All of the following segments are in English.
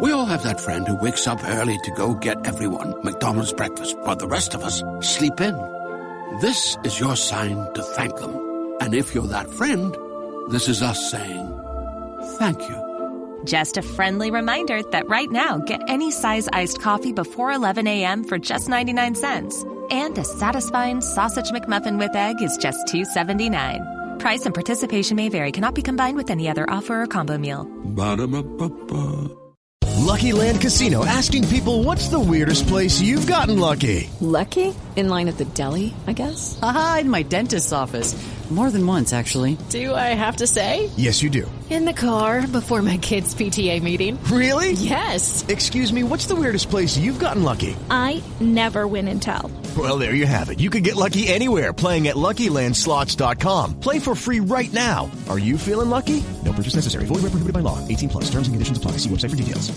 We all have that friend who wakes up early to go get everyone McDonald's breakfast, while the rest of us sleep in. This is your sign to thank them. And if you're that friend, this is us saying thank you. Just a friendly reminder that right now, get any size iced coffee before 11 a.m. for just 99 cents. And a satisfying sausage McMuffin with egg is just $2.79. Price and participation may vary. Cannot be combined with any other offer or combo meal. Ba-da-ba-ba-ba. Lucky Land Casino, asking people, what's the weirdest place you've gotten lucky? Lucky? In line at the deli, I guess? Aha, in my dentist's office. More than once, actually. Do I have to say? Yes, you do. In the car before my kids' PTA meeting. Really? Yes. Excuse me, what's the weirdest place you've gotten lucky? I never win and tell. Well, there you have it. You can get lucky anywhere, playing at LuckyLandSlots.com. Play for free right now. Are you feeling lucky? No purchase necessary. Void where prohibited by law. 18 plus. Terms and conditions apply. See website for details.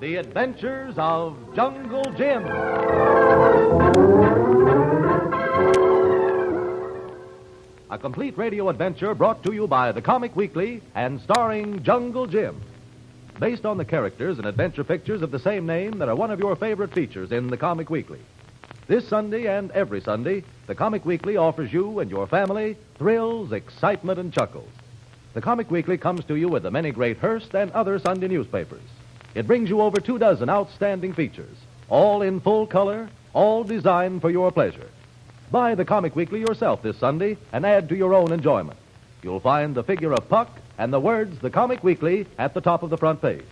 The Adventures of Jungle Jim. A complete radio adventure brought to you by the Comic Weekly and starring Jungle Jim. Based on the characters and adventure pictures of the same name that are one of your favorite features in the Comic Weekly. This Sunday and every Sunday, the Comic Weekly offers you and your family thrills, excitement, and chuckles. The Comic Weekly comes to you with the many great Hearst and other Sunday newspapers. It brings you over 24 outstanding features, all in full color, all designed for your pleasure. Buy the Comic Weekly yourself this Sunday and add to your own enjoyment. You'll find the figure of Puck and the words The Comic Weekly at the top of the front page.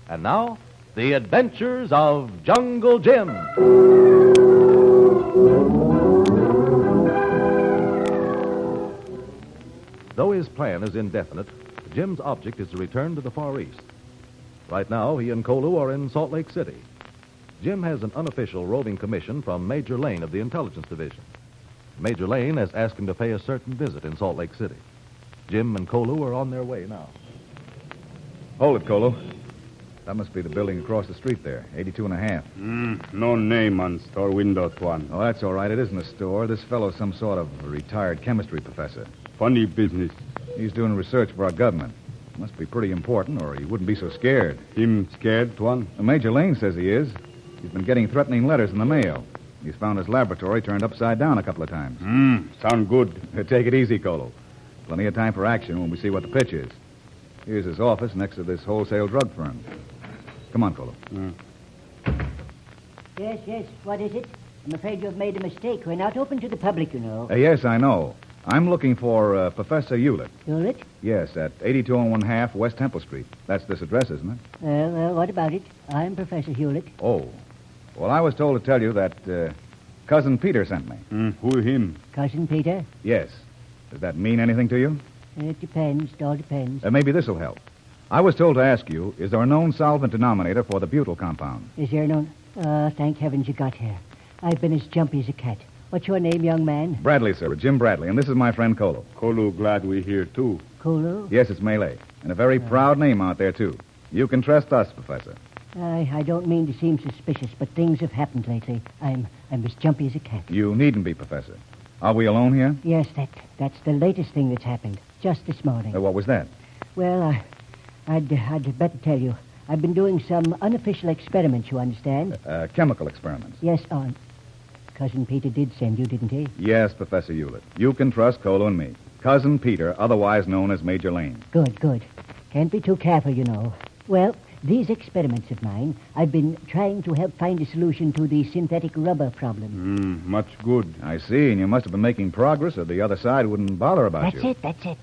And now, The Adventures of Jungle Jim. Though his plan is indefinite, Jim's object is to return to the Far East. Right now, he and Kolu are in Salt Lake City. Jim has an unofficial roving commission from Major Lane of the Intelligence Division. Major Lane has asked him to pay a certain visit in Salt Lake City. Jim and Kolu are on their way now. Hold it, Kolu. That must be the building across the street there, 82 and a half. No name on store window, Tuan. Oh, that's all right. It isn't a store. This fellow's some sort of retired chemistry professor. Funny business. He's doing research for our government. Must be pretty important, or he wouldn't be so scared. Him scared, Tuan? Major Lane says he is. He's been getting threatening letters in the mail. He's found his laboratory turned upside down a couple of times. Sound good. Take it easy, Kolu. Plenty of time for action when we see what the pitch is. Here's his office next to this wholesale drug firm. Come on, Kolu. Yes. What is it? I'm afraid you've made a mistake. We're not open to the public, you know. Yes, I know. I'm looking for Professor Hewlett. Hewlett? Yes, at 82 and 1/2 West Temple Street. That's this address, isn't it? Well, what about it? I'm Professor Hewlett. Oh. Well, I was told to tell you that Cousin Peter sent me. Who him? Cousin Peter? Yes. Does that mean anything to you? It depends. It all depends. Maybe this will help. I was told to ask you, is there a known solvent denominator for the butyl compound? Is there no... thank heavens you got here. I've been as jumpy as a cat. What's your name, young man? Bradley, sir. Jim Bradley. And this is my friend Kolu. Kolu glad we're here, too. Kolu? Yes, it's Malay. And a very proud name out there, too. You can trust us, Professor. I don't mean to seem suspicious, but things have happened lately. I'm as jumpy as a cat. You needn't be, Professor. Are we alone here? Yes, that's the latest thing that's happened. Just this morning. What was that? Well, I'd better tell you. I've been doing some unofficial experiments, you understand? Chemical experiments. Yes, Cousin Peter did send you, didn't he? Yes, Professor Hewlett. You can trust Kolu and me. Cousin Peter, otherwise known as Major Lane. Good. Can't be too careful, you know. Well, these experiments of mine, I've been trying to help find a solution to the synthetic rubber problem. Much good. I see, and you must have been making progress, or the other side wouldn't bother about you. That's it.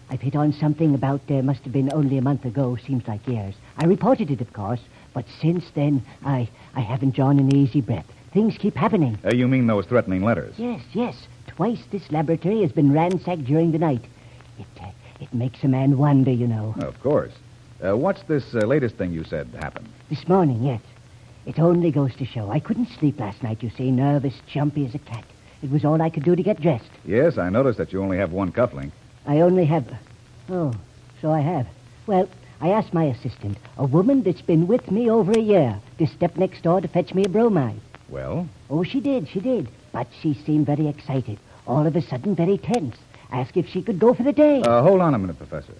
I've hit on something about, must have been only a month ago, seems like years. I reported it, of course, but since then, I haven't drawn an easy breath. Things keep happening. You mean those threatening letters? Yes. Twice this laboratory has been ransacked during the night. It makes a man wonder, you know. Of course. What's this latest thing you said happened? This morning, yes. It only goes to show. I couldn't sleep last night, you see, nervous, jumpy as a cat. It was all I could do to get dressed. Yes, I noticed that you only have one cufflink. I only have... Oh, so I have. Well, I asked my assistant, a woman that's been with me over a year, to step next door to fetch me a bromide. Well? Oh, she did. But she seemed very excited. all of a sudden very tense. Asked if she could go for the day. Hold on a minute, Professor.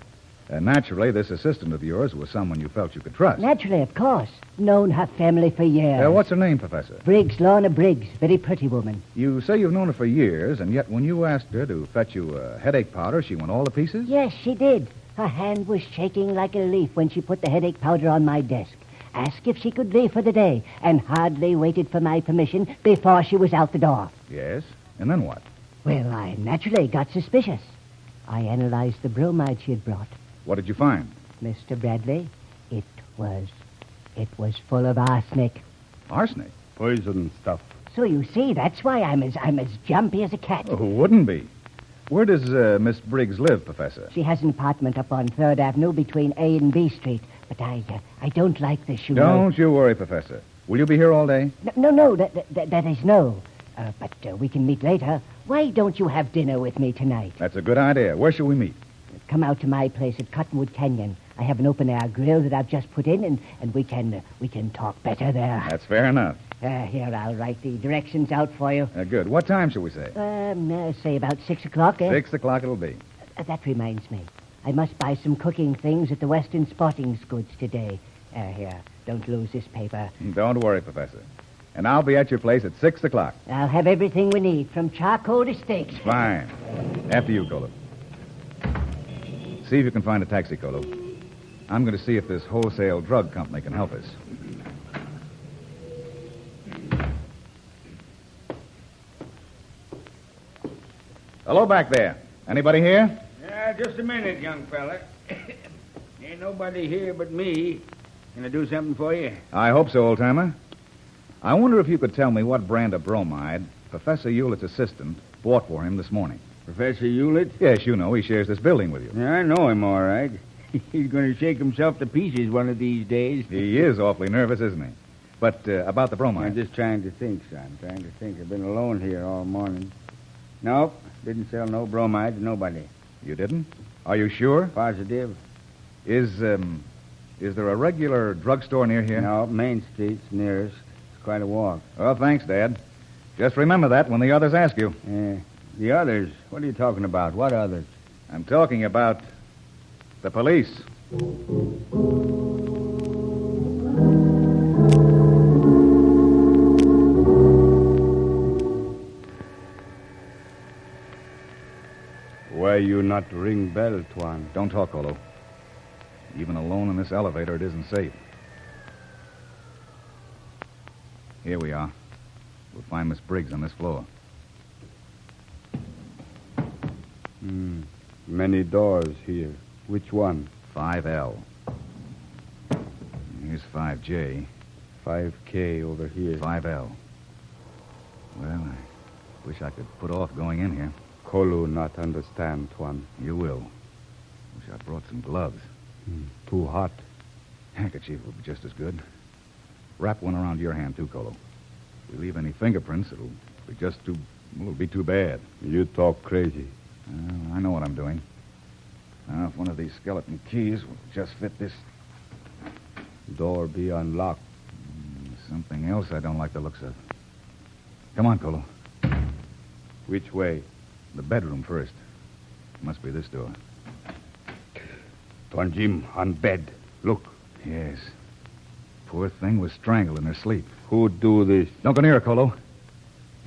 Naturally, this assistant of yours was someone you felt you could trust. Naturally, of course. Known her family for years. What's her name, Professor? Briggs, Lorna Briggs. Very pretty woman. You say you've known her for years, and yet when you asked her to fetch you a headache powder, she went all to pieces? Yes, she did. Her hand was shaking like a leaf when she put the headache powder on my desk. Asked if she could leave for the day, and hardly waited for my permission before she was out the door. Yes? And then what? Well, I naturally got suspicious. I analyzed the bromide she had brought. What did you find? Mr. Bradley, it was full of arsenic. Arsenic? Poison stuff. So you see, that's why I'm as jumpy as a cat. Oh, who wouldn't be? Where does Miss Briggs live, Professor? She has an apartment up on 3rd Avenue between A and B Street. But I don't like this, you know. Don't you worry, Professor. Will you be here all day? No, that is no. But we can meet later. Why don't you have dinner with me tonight? That's a good idea. Where shall we meet? Come out to my place at Cottonwood Canyon. I have an open-air grill that I've just put in, and we can talk better there. That's fair enough. Here, I'll write the directions out for you. Good. What time shall we say? Say about 6 o'clock, 6 o'clock it'll be. That reminds me. I must buy some cooking things at the Western Sporting Goods today. Here, don't lose this paper. Don't worry, Professor. And I'll be at your place at 6 o'clock. I'll have everything we need, from charcoal to steaks. Fine. After you, Kolu. See if you can find a taxi, Kolu. I'm going to see if this wholesale drug company can help us. Hello back there. Anybody here? Yeah, just a minute, young fella. Ain't nobody here but me. Can I do something for you? I hope so, old-timer. I wonder if you could tell me what brand of bromide Professor Hewlett's assistant bought for him this morning. Professor Hewlett? Yes, you know. He shares this building with you. Yeah, I know him, all right. He's going to shake himself to pieces one of these days. He is awfully nervous, isn't he? But about the bromide. I'm just trying to think, son. Trying to think. I've been alone here all morning. Nope. Didn't sell no bromide to nobody. You didn't? Are you sure? Positive. Is there a regular drugstore near here? No, Main Street's nearest. It's quite a walk. Well, thanks, Dad. Just remember that when the others ask you. The others? What are you talking about? What others? I'm talking about the police. Why you not ring bell, Tuan? Don't talk, Kolu. Even alone in this elevator, it isn't safe. Here we are. We'll find Miss Briggs on this floor. Many doors here. Which one? 5L. Here's 5J. 5K over here. 5L. Well, I wish I could put off going in here. Kolu not understand, Tuan. You will. Wish I brought some gloves. Too hot. Handkerchief would be just as good. Wrap one around your hand, too, Kolu. If we leave any fingerprints, it'll be too bad. You talk crazy. I know what I'm doing. Now, if one of these skeleton keys will just fit this door be unlocked. Something else I don't like the looks of. Come on, Kolu. Which way? The bedroom first. Must be this door. Tuan Jim, on bed. Look. Yes. Poor thing was strangled in her sleep. Who do this? Don't go near her, Kolu.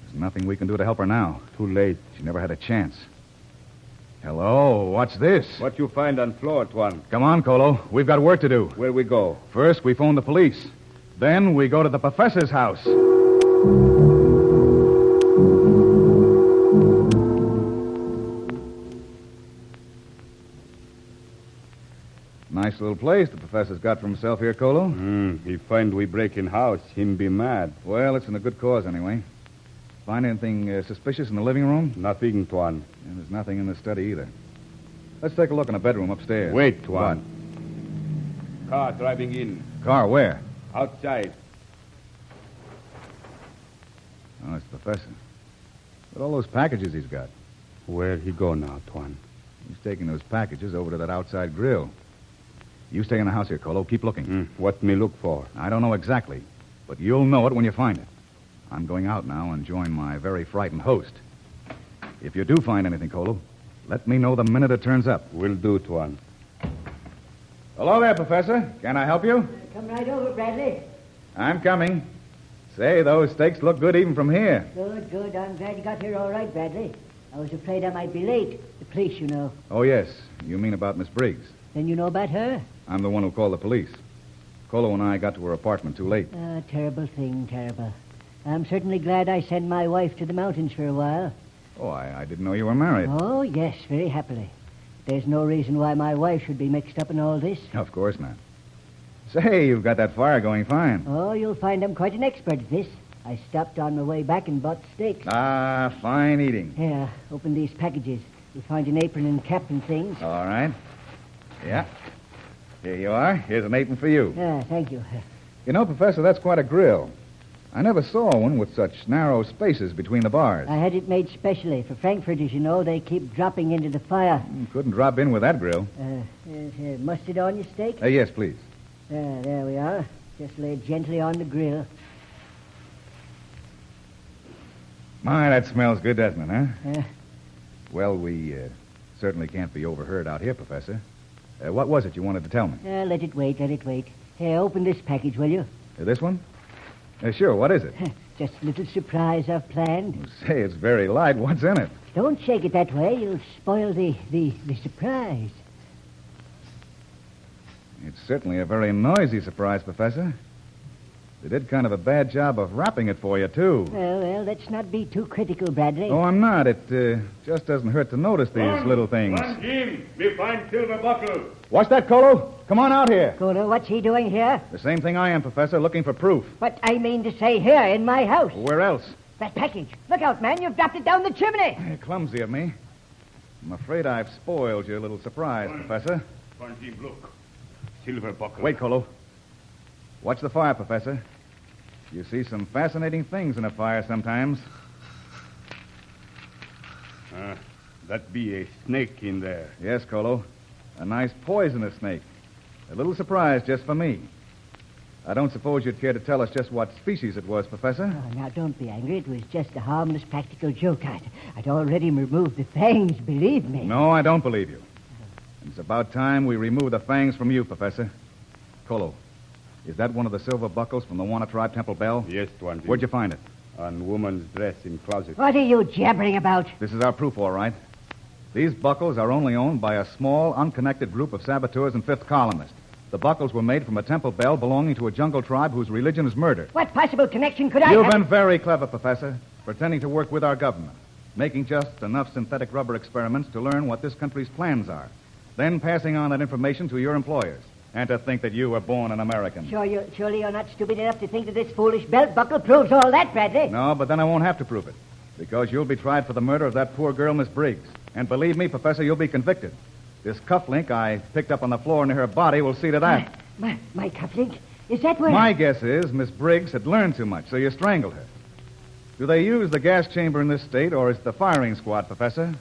There's nothing we can do to help her now. Too late. She never had a chance. Hello, what's this? What you find on floor, Tuan? Come on, Kolu. We've got work to do. Where we go? First, we phone the police. Then we go to the professor's house. Nice little place the professor's got for himself here, Kolu. He find we break in house. Him be mad. Well, it's in a good cause, anyway. Find anything suspicious in the living room? Nothing, Tuan. And there's nothing in the study either. Let's take a look in the bedroom upstairs. Wait, Tuan. Car driving in. Car where? Outside. Oh, it's the professor. Look at all those packages he's got. Where he go now, Tuan? He's taking those packages over to that outside grill. You stay in the house here, Kolu. Keep looking. What me look for? I don't know exactly, but you'll know it when you find it. I'm going out now and join my very frightened host. If you do find anything, Kolu, let me know the minute it turns up. Will do, Tuan. Hello there, Professor. Can I help you? Come right over, Bradley. I'm coming. Say, those steaks look good even from here. Good, good. I'm glad you got here all right, Bradley. I was afraid I might be late. The police, you know. Oh, yes. You mean about Miss Briggs? Then you know about her? I'm the one who called the police. Kolu and I got to her apartment too late. Terrible thing, terrible. I'm certainly glad I sent my wife to the mountains for a while. Oh, I didn't know you were married. Oh, yes, very happily. There's no reason why my wife should be mixed up in all this. Of course not. Say, you've got that fire going fine. Oh, you'll find I'm quite an expert at this. I stopped on my way back and bought steaks. Ah, fine eating. Here, open these packages. You'll find an apron and cap and things. All right. Yeah. Here you are. Here's an apron for you. Thank you. You know, Professor, that's quite a grill. I never saw one with such narrow spaces between the bars. I had it made specially. For frankfurters, you know, they keep dropping into the fire. Couldn't drop in with that grill. Mustard on your steak? Yes, please. There we are. Just lay it gently on the grill. My, that smells good, doesn't it, huh? Well, we certainly can't be overheard out here, Professor. What was it you wanted to tell me? Let it wait, let it wait. Here, open this package, will you? This one? Sure, what is it? Just a little surprise I've planned. Say, it's very light. What's in it? Don't shake it that way. You'll spoil the surprise. It's certainly a very noisy surprise, Professor. They did kind of a bad job of wrapping it for you, too. Well, let's not be too critical, Bradley. Oh, I'm not. It just doesn't hurt to notice these little things. One, Jim. We find silver buckle. What's that, Kolu? Come on out here. Kolu, what's he doing here? The same thing I am, Professor, looking for proof. But I mean to say here, in my house. Where else? That package. Look out, man. You've dropped it down the chimney. Clumsy of me. I'm afraid I've spoiled your little surprise, Professor. One, Jim, look. Silver buckle. Wait, Kolu. Watch the fire, Professor. You see some fascinating things in a fire sometimes. That be a snake in there. Yes, Kolu. A nice poisonous snake. A little surprise just for me. I don't suppose you'd care to tell us just what species it was, Professor? Oh, now, don't be angry. It was just a harmless practical joke. I'd already removed the fangs, believe me. No, I don't believe you. It's about time we remove the fangs from you, Professor. Kolu, is that one of the silver buckles from the Wana tribe temple bell? Yes, Tuan. Where'd you find it? On woman's dress in closet. What are you jabbering about? This is our proof, all right. These buckles are only owned by a small, unconnected group of saboteurs and fifth columnists. The buckles were made from a temple bell belonging to a jungle tribe whose religion is murder. What possible connection could I You've have? been very clever, Professor, pretending to work with our government, making just enough synthetic rubber experiments to learn what this country's plans are, then passing on that information to your employers. And to think that you were born an American. Surely you're not stupid enough to think that this foolish belt buckle proves all that, Bradley. No, but then I won't have to prove it. Because you'll be tried for the murder of that poor girl, Miss Briggs. And believe me, Professor, you'll be convicted. This cufflink I picked up on the floor near her body will see to that. My cufflink? Is that where... My guess is Miss Briggs had learned too much, so you strangled her. Do they use the gas chamber in this state, or is it the firing squad, Professor?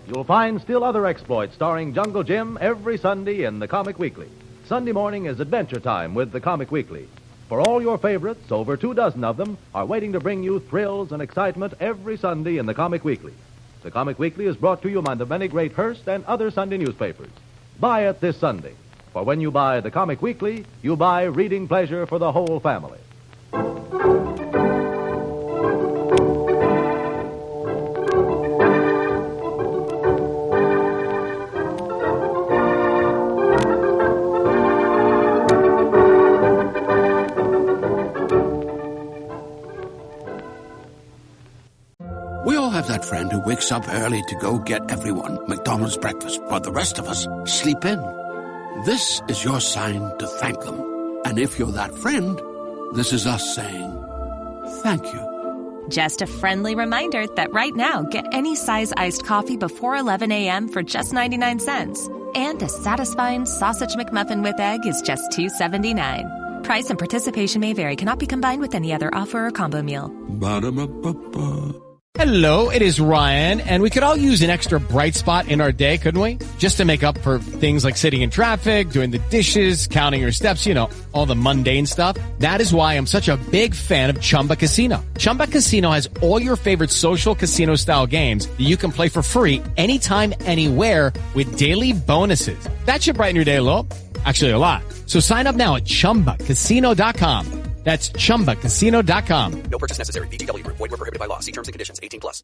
You'll find still other exploits starring Jungle Jim every Sunday in the Comic Weekly. Sunday morning is adventure time with the Comic Weekly. For all your favorites, over 24 of them, are waiting to bring you thrills and excitement every Sunday in the Comic Weekly. The Comic Weekly is brought to you by the many great Hearst and other Sunday newspapers. Buy it this Sunday. For when you buy the Comic Weekly, you buy reading pleasure for the whole family. That friend who wakes up early to go get everyone McDonald's breakfast while the rest of us sleep in. This is your sign to thank them. And if you're that friend, this is us saying thank you. Just a friendly reminder that right now, get any size iced coffee before 11 a.m. for just 99 cents. And a satisfying sausage McMuffin with egg is just $2.79. Price and participation may vary. Cannot be combined with any other offer or combo meal. Ba-da-ba-ba-ba. Hello, it is Ryan, and we could all use an extra bright spot in our day, couldn't we? Just to make up for things like sitting in traffic, doing the dishes, counting your steps, you know, all the mundane stuff. That is why I'm such a big fan of Chumba Casino. Chumba Casino has all your favorite social casino-style games that you can play for free anytime, anywhere with daily bonuses. That should brighten your day a little. Actually, a lot. So sign up now at ChumbaCasino.com. That's ChumbaCasino.com. No purchase necessary. VGW Group. Void where prohibited by law. See terms and conditions. 18+.